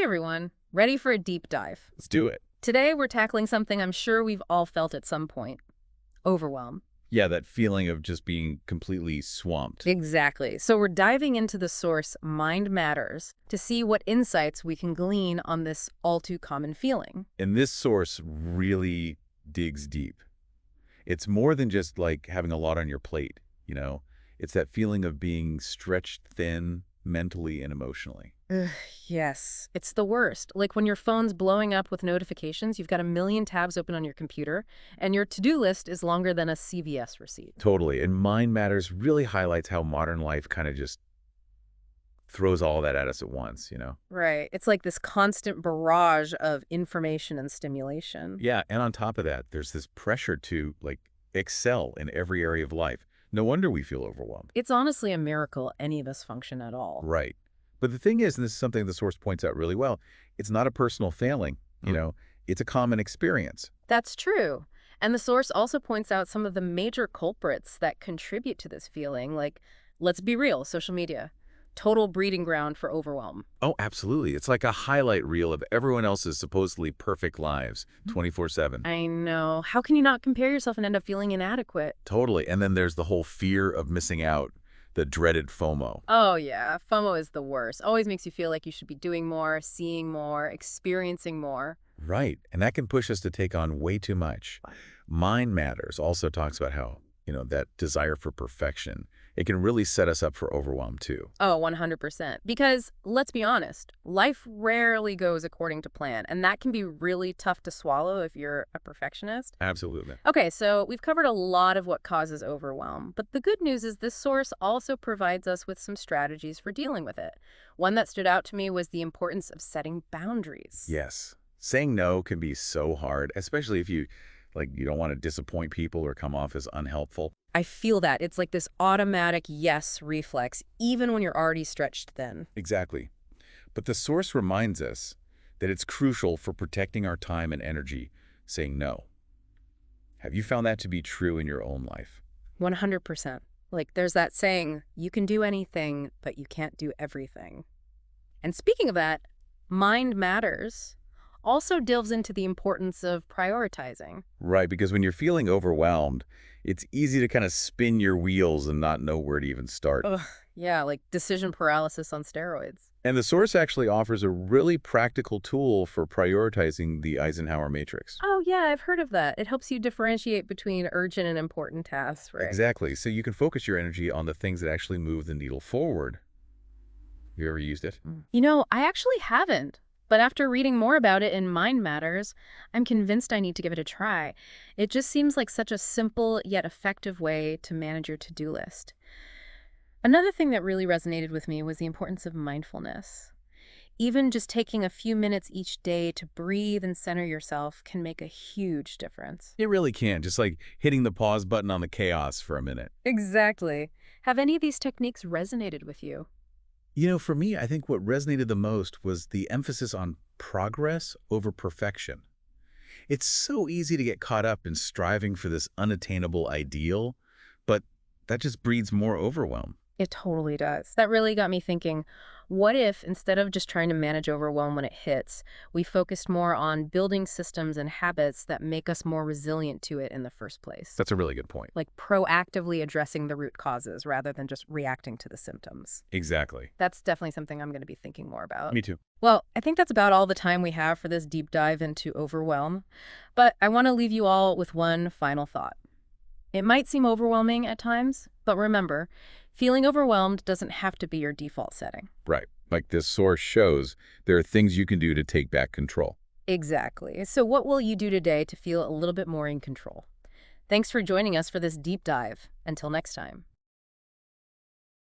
everyone, ready for a deep dive. Let's do it. Today we're tackling something I'm sure we've all felt at some point. Overwhelm. Yeah, that feeling of just being completely swamped. Exactly. So we're diving into the source, Mind Matters, to see what insights we can glean on this all too common feeling. And this source really digs deep. It's more than just like having a lot on your plate, you know? It's that feeling of being stretched thin mentally and emotionally. Ugh, yes, it's the worst. Like when your phone's blowing up with notifications, you've got a million tabs open on your computer, and your to-do list is longer than a CVS receipt. Totally. And Mind Matters really highlights how modern life kind of just throws all that at us at once, you know? Right. It's like this constant barrage of information and stimulation. Yeah, and on top of that, there's this pressure to, like, excel in every area of life. No wonder we feel overwhelmed. It's honestly a miracle any of us function at all. Right. But the thing is, and this is something the source points out really well, it's not a personal failing, you know? It's a common experience. That's true. And the source also points out some of the major culprits that contribute to this feeling, like, let's be real, social media. Total breeding ground for overwhelm. Oh, absolutely. It's like a highlight reel of everyone else's supposedly perfect lives, 24/7. I know. How can you not compare yourself and end up feeling inadequate? Totally. And then there's the whole fear of missing out, the dreaded FOMO. Oh, yeah. FOMO is the worst. Always makes you feel like you should be doing more, seeing more, experiencing more. Right. And that can push us to take on way too much. Mind Matters also talks about how, that desire for perfection, it can really set us up for overwhelm too. Oh, 100%. Because, let's be honest, life rarely goes according to plan, and that can be really tough to swallow if you're a perfectionist. Absolutely. Okay, so we've covered a lot of what causes overwhelm, but the good news is this source also provides us with some strategies for dealing with it. One that stood out to me was the importance of setting boundaries. Yes. Saying no can be so hard, especially if you don't want to disappoint people or come off as unhelpful. I feel that. It's like this automatic yes reflex, even when you're already stretched thin. Exactly. But the source reminds us that it's crucial for protecting our time and energy, saying no. Have you found that to be true in your own life? 100%. Like there's that saying, you can do anything, but you can't do everything. And speaking of that, Mind Matters also delves into the importance of prioritizing. Right, because when you're feeling overwhelmed, it's easy to kind of spin your wheels and not know where to even start. Ugh, yeah, like decision paralysis on steroids. And the source actually offers a really practical tool for prioritizing the Eisenhower matrix. Oh, yeah, I've heard of that. It helps you differentiate between urgent and important tasks, right? Exactly. So you can focus your energy on the things that actually move the needle forward. You ever used it? You know, I actually haven't. But after reading more about it in Mind Matters, I'm convinced I need to give it a try. It just seems like such a simple yet effective way to manage your to-do list. Another thing that really resonated with me was the importance of mindfulness. Even just taking a few minutes each day to breathe and center yourself can make a huge difference. It really can, just like hitting the pause button on the chaos for a minute. Exactly. Have any of these techniques resonated with you? For me, I think what resonated the most was the emphasis on progress over perfection. It's so easy to get caught up in striving for this unattainable ideal, but that just breeds more overwhelm. It totally does. That really got me thinking, what if instead of just trying to manage overwhelm when it hits, we focused more on building systems and habits that make us more resilient to it in the first place? That's a really good point. Like proactively addressing the root causes rather than just reacting to the symptoms. Exactly. That's definitely something I'm going to be thinking more about. Me too. Well, I think that's about all the time we have for this deep dive into overwhelm. But I want to leave you all with one final thought. It might seem overwhelming at times, but remember, feeling overwhelmed doesn't have to be your default setting. Right. Like this source shows, there are things you can do to take back control. Exactly. So what will you do today to feel a little bit more in control? Thanks for joining us for this deep dive. Until next time.